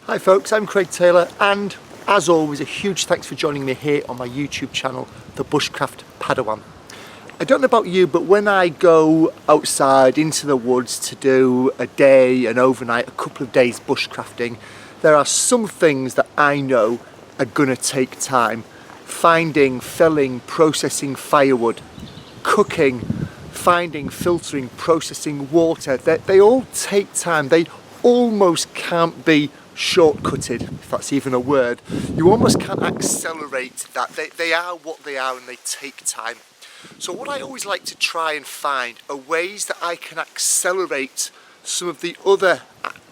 Hi folks, I'm Craig Taylor, and as always a huge thanks for joining me here on my YouTube channel, the Bushcraft Padawan. I don't know about you, but when I go outside into the woods to do a day, an overnight, a couple of days bushcrafting, there are some things that I know are gonna take time. Finding, felling, processing firewood, cooking, finding, filtering, processing water, they all take time. They almost can't be shortcutted, if that's even a word. You almost can't accelerate that. They are what they are and they take time. So what I always like to try and find are ways that I can accelerate some of the other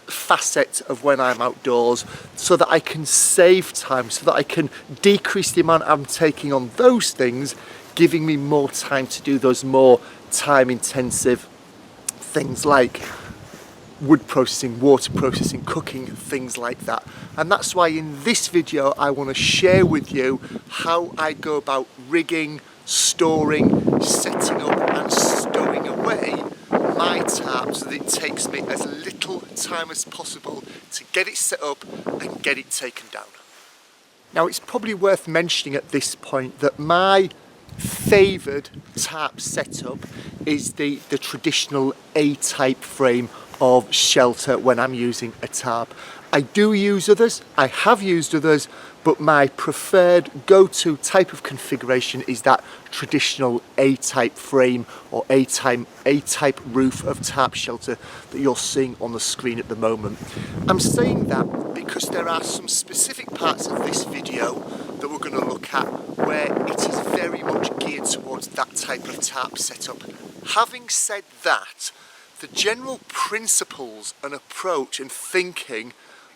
facets of when I'm outdoors so that I can save time, so that I can decrease the amount I'm taking on those things, giving me more time to do those more time intensive things like wood processing, water processing, cooking, things like that. And that's why in this video I want to share with you how I go about rigging, storing, setting up and stowing away my tarp so that it takes me as little time as possible to get it set up and get it taken down. Now it's probably worth mentioning at this point that my favoured tarp setup is the traditional A-type frame of shelter when I'm using a tarp. I do use others, I have used others, but my preferred go-to type of configuration is that traditional A-type frame or A-type roof of tarp shelter that you're seeing on the screen at the moment. I'm saying that because there are some specific parts of this video that we're going to look at where it is very much geared towards that type of tarp setup. Having said that, the general principles and approach and thinking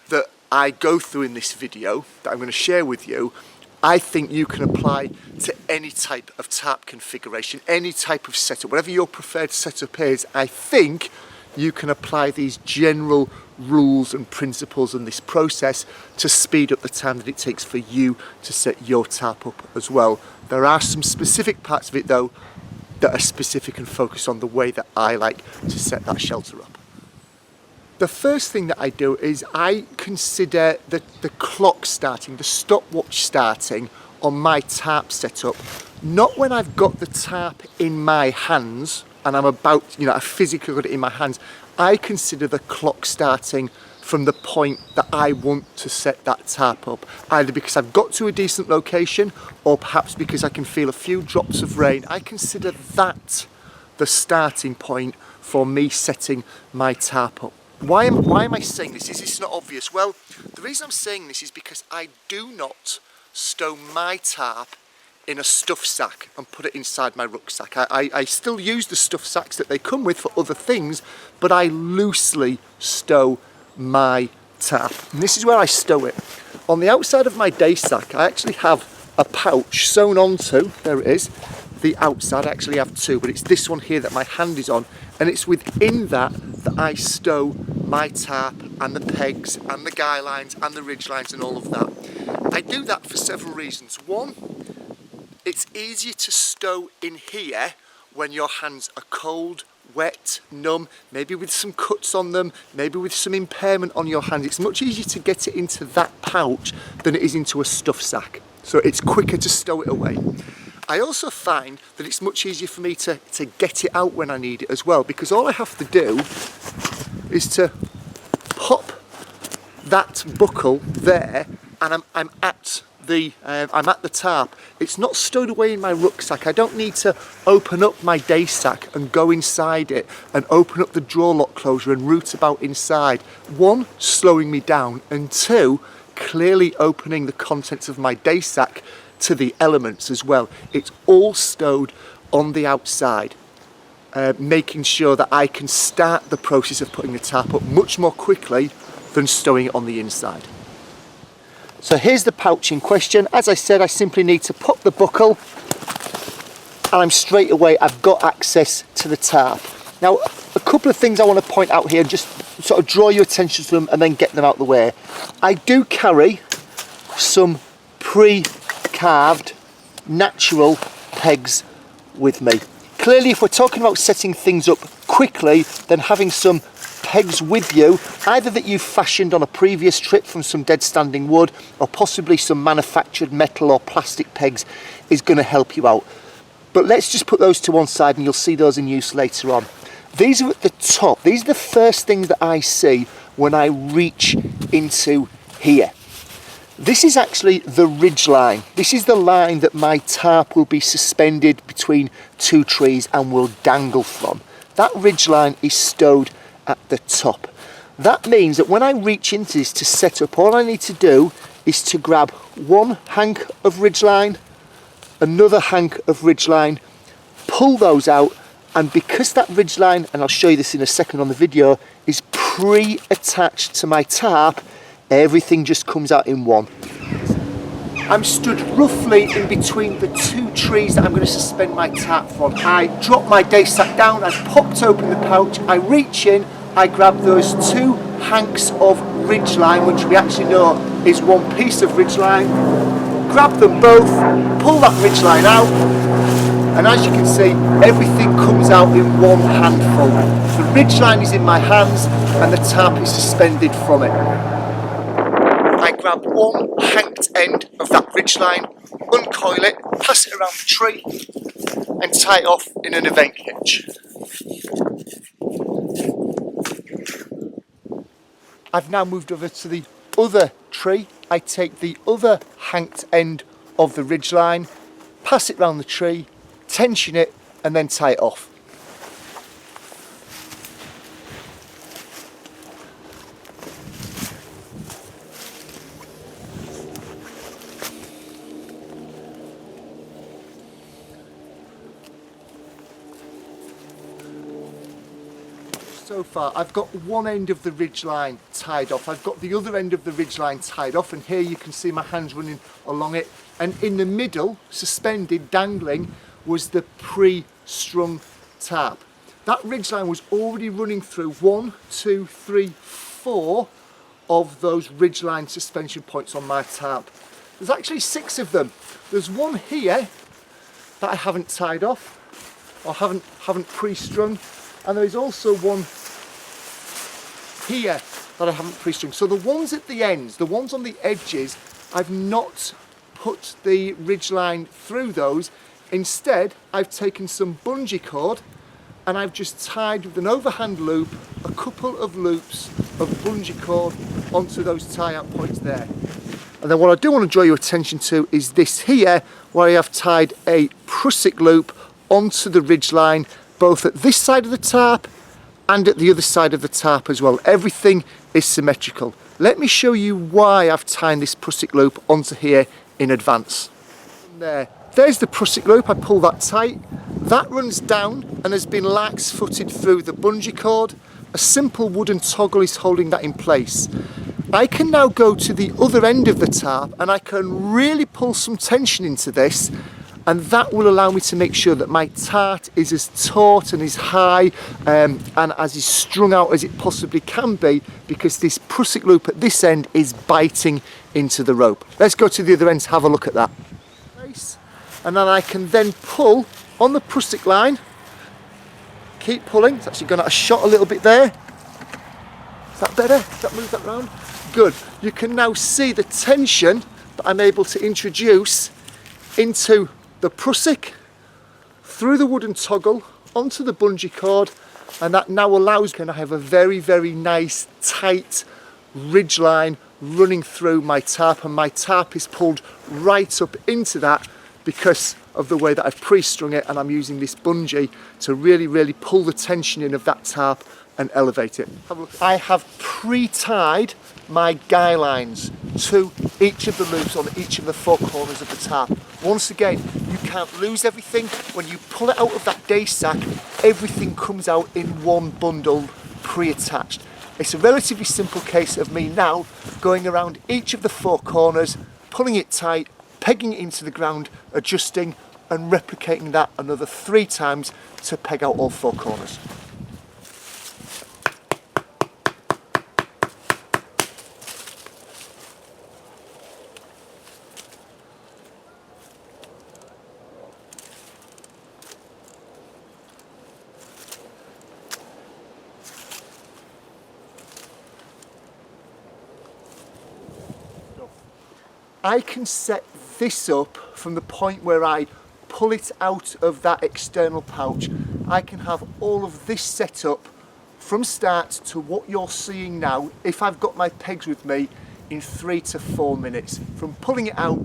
that I go through in this video that I'm going to share with you, I think you can apply to any type of tarp configuration, any type of setup, whatever your preferred setup is. I think you can apply these general rules and principles in this process to speed up the time that it takes for you to set your tarp up as well. There are some specific parts of it though that are specific and focused on the way that I like to set that shelter up. The first thing that I do is I consider the clock starting, the stopwatch starting on my tarp setup, not when I've got the tarp in my hands and I'm about, I physically got it in my hands. I consider the clock starting from the point that I want to set that tarp up, either because I've got to a decent location or perhaps because I can feel a few drops of rain. I consider that the starting point for me setting my tarp up. Why am I saying this? Is this not obvious? Well, the reason I'm saying this is because I do not stow my tarp in a stuff sack and put it inside my rucksack. I still use the stuff sacks that they come with for other things, but I loosely stow my tarp. And this is where I stow it. On the outside of my day sack, I actually have a pouch sewn onto, there it is, the outside. I actually have two, but it's this one here that my hand is on, and it's within that I stow my tarp and the pegs and the guy lines and the ridge lines and all of that. I do that for several reasons. One, it's easier to stow in here when your hands are cold, wet, numb, maybe with some cuts on them, maybe with some impairment on your hands. It's much easier to get it into that pouch than it is into a stuff sack. So it's quicker to stow it away. I also find that it's much easier for me to get it out when I need it as well, because all I have to do is to pop that buckle there and I'm at the tarp. It's not stowed away in my rucksack. I don't need to open up my day sack and go inside it and open up the drawer lock closure and root about inside. One, slowing me down, and two, clearly opening the contents of my day sack to the elements as well. It's all stowed on the outside, making sure that I can start the process of putting the tarp up much more quickly than stowing it on the inside. So here's the pouch in question. As I said, I simply need to pop the buckle and I'm straight away, I've got access to the tarp. Now, a couple of things I want to point out here, just sort of draw your attention to them and then get them out of the way. I do carry some pre-carved natural pegs with me. Clearly, if we're talking about setting things up quickly, then having some pegs with you, either that you've fashioned on a previous trip from some dead standing wood, or possibly some manufactured metal or plastic pegs, is going to help you out. But let's just put those to one side and you'll see those in use later on. These are at the top. These are the first things that I see when I reach into here. This is actually the ridgeline. This is the line that my tarp will be suspended between two trees and will dangle from. That ridgeline is stowed at the top. That means that when I reach into this to set up, all I need to do is to grab one hank of ridgeline, another hank of ridgeline, pull those out, and because that ridgeline, and I'll show you this in a second on the video, is pre-attached to my tarp, everything just comes out in one. I'm stood roughly in between the two trees that I'm going to suspend my tarp from. I drop my day sack down, I've popped open the pouch, I reach in, I grab those two hanks of ridgeline, which we actually know is one piece of ridgeline, grab them both, pull that ridgeline out, and as you can see, everything comes out in one handful. The ridgeline is in my hands and the tarp is suspended from it. I grab one hanked end of that ridgeline, uncoil it, pass it around the tree and tie it off in an event hitch. I've now moved over to the other tree. I take the other hanked end of the ridgeline, pass it round the tree, tension it and then tie it off. So far I've got one end of the ridgeline tied off, I've got the other end of the ridgeline tied off, and here you can see my hands running along it, and in the middle, suspended, dangling, was the pre-strung tarp. That ridgeline was already running through 1, 2, 3, 4 of those ridgeline suspension points on my tarp. There's actually 6 of them. There's one here that I haven't tied off, or haven't pre-strung, and there is also one here that I haven't pre-strung. So the ones at the ends, the ones on the edges, I've not put the ridgeline through those. Instead, I've taken some bungee cord and I've just tied with an overhand loop a couple of loops of bungee cord onto those tie-out points there. And then what I do want to draw your attention to is this here, where I have tied a prusik loop onto the ridgeline, both at this side of the tarp and at the other side of the tarp as well. Everything is symmetrical. Let me show you why I've tied this prusik loop onto here in advance. There's the prusik loop, I pull that tight. That runs down and has been lax-footed through the bungee cord. A simple wooden toggle is holding that in place. I can now go to the other end of the tarp and I can really pull some tension into this, and that will allow me to make sure that my tarp is as taut and as high and as is strung out as it possibly can be, because this prusik loop at this end is biting into the rope. Let's go to the other end to have a look at that. And then I can then pull on the prusik line, keep pulling. It's actually gone out of shot a little bit there. Is that better? Does that move that round? Good. You can now see the tension that I'm able to introduce into the prusik, through the wooden toggle, onto the bungee cord, and that now allows me to have a very, very nice, tight ridgeline running through my tarp, and my tarp is pulled right up into that because of the way that I've pre-strung it, and I'm using this bungee to really, really pull the tension in of that tarp and elevate it. I have pre-tied my guy lines to each of the loops on each of the 4 corners of the tarp. Once again, you can't lose everything. When you pull it out of that day sack, everything comes out in one bundle, pre-attached. It's a relatively simple case of me now going around each of the 4 corners, pulling it tight, pegging it into the ground, adjusting and replicating that another 3 times to peg out all 4 corners. I can set this up from the point where I pull it out of that external pouch. I can have all of this set up from start to what you're seeing now, if I've got my pegs with me, in 3 to 4 minutes. From pulling it out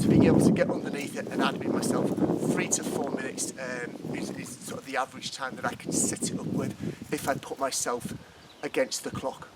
to being able to get underneath it and admin myself, 3 to 4 minutes is sort of the average time that I can set it up with if I put myself against the clock.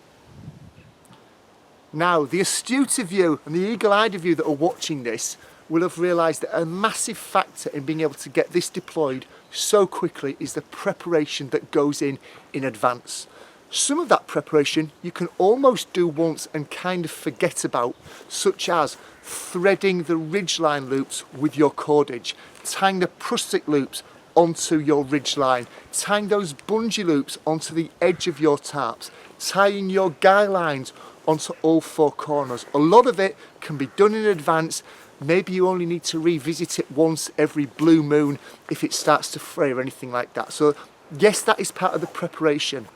Now, the astute of you and the eagle-eyed of you that are watching this will have realised that a massive factor in being able to get this deployed so quickly is the preparation that goes in advance. Some of that preparation you can almost do once and kind of forget about, such as threading the ridgeline loops with your cordage, tying the prusik loops onto your ridgeline, tying those bungee loops onto the edge of your tarps, tying your guy lines onto all 4 corners. A lot of it can be done in advance. Maybe you only need to revisit it once every blue moon if it starts to fray or anything like that. So yes, that is part of the preparation.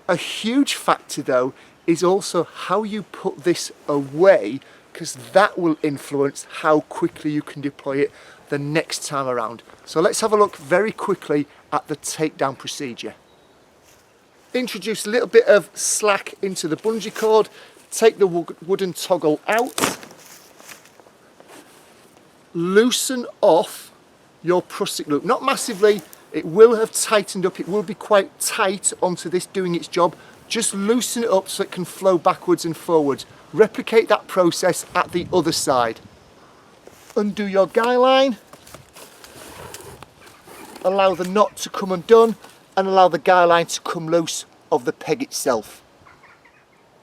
A huge factor though is also how you put this away, because that will influence how quickly you can deploy it the next time around. So let's have a look very quickly at the takedown procedure. Introduce a little bit of slack into the bungee cord, take the wooden toggle out, loosen off your prusik loop, not massively, it will have tightened up, it will be quite tight onto this doing its job, just loosen it up so it can flow backwards and forwards. Replicate that process at the other side. Undo your guy line, allow the knot to come undone, and allow the guy line to come loose of the peg itself.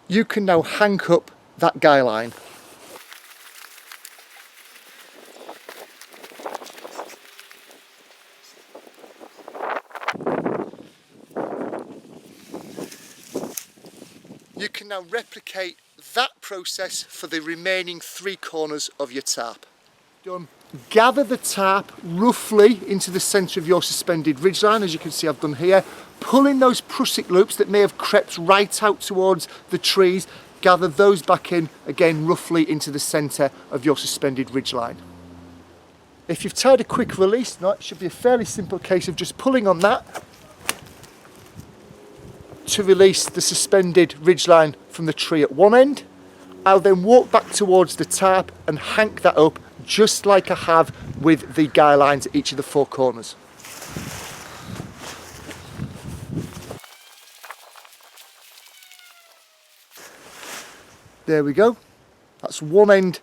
You can now hang up that guy line. You can now replicate that process for the remaining 3 corners of your tarp. Done. Gather the tarp roughly into the centre of your suspended ridgeline, as you can see I've done here. Pull in those prusik loops that may have crept right out towards the trees. Gather those back in, again roughly into the centre of your suspended ridgeline. If you've tied a quick release knot, it should be a fairly simple case of just pulling on that to release the suspended ridgeline from the tree at one end. I'll then walk back towards the tarp and hank that up just like I have with the guy lines at each of the 4 corners. There we go. That's one end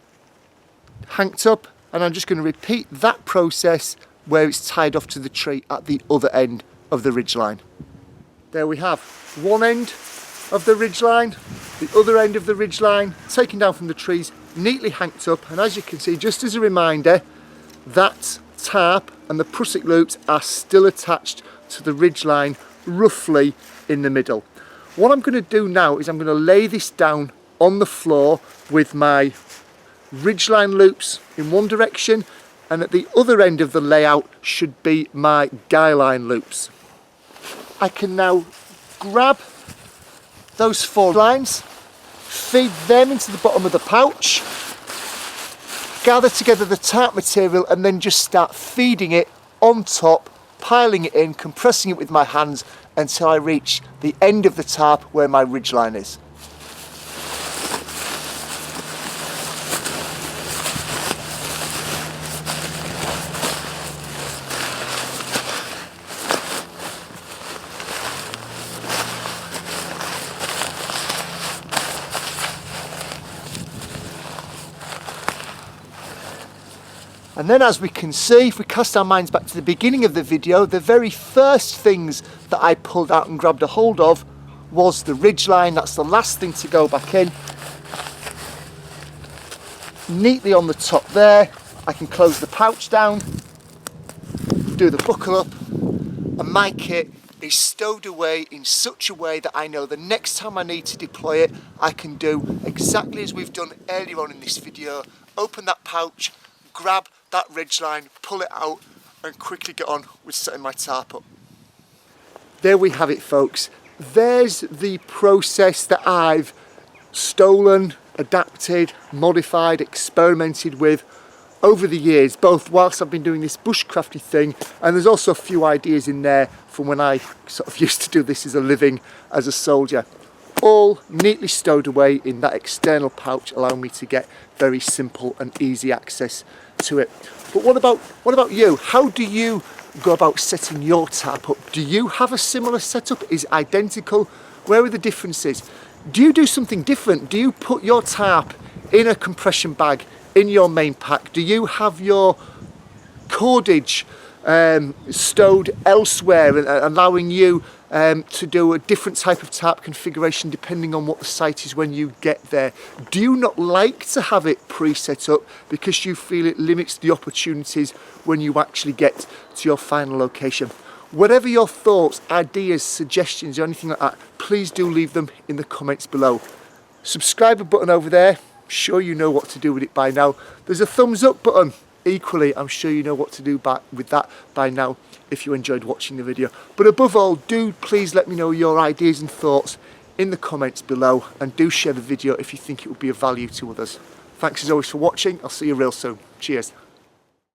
hanked up, and I'm just going to repeat that process where it's tied off to the tree at the other end of the ridgeline. There we have one end of the ridgeline, the other end of the ridgeline taken down from the trees, neatly hanked up, and as you can see, just as a reminder, that tarp and the prusik loops are still attached to the ridgeline roughly in the middle. What I'm going to do now is I'm going to lay this down on the floor with my ridgeline loops in one direction, and at the other end of the layout should be my guy line loops. I can now grab those 4 lines, feed them into the bottom of the pouch, gather together the tarp material, and then just start feeding it on top, piling it in, compressing it with my hands until I reach the end of the tarp where my ridgeline is. And then, as we can see, if we cast our minds back to the beginning of the video, the very first things that I pulled out and grabbed a hold of was the ridgeline. That's the last thing to go back in. Neatly on the top there, I can close the pouch down, do the buckle up, and my kit is stowed away in such a way that I know the next time I need to deploy it, I can do exactly as we've done earlier on in this video. Open that pouch, grab that ridgeline, pull it out, and quickly get on with setting my tarp up. There we have it, folks. There's the process that I've stolen, adapted, modified, experimented with over the years, both whilst I've been doing this bushcrafting thing, and there's also a few ideas in there from when I sort of used to do this as a living as a soldier. All neatly stowed away in that external pouch, allowing me to get very simple and easy access to it. But what about you? How do you go about setting your tarp up? Do you have a similar setup? Is it identical? Where are the differences? Do you do something different? Do you put your tarp in a compression bag in your main pack? Do you have your cordage stowed elsewhere and allowing you to do a different type of tarp configuration depending on what the site is when you get there? Do you not like to have it pre-set up because you feel it limits the opportunities when you actually get to your final location? Whatever your thoughts, ideas, suggestions or anything like that, please do leave them in the comments below. Subscribe button over there, I'm sure you know what to do with it by now. There's a thumbs up button. Equally, I'm sure you know what to do with that by now if you enjoyed watching the video. But above all, do please let me know your ideas and thoughts in the comments below, and do share the video if you think it would be of value to others. Thanks as always for watching. I'll see you real soon. Cheers.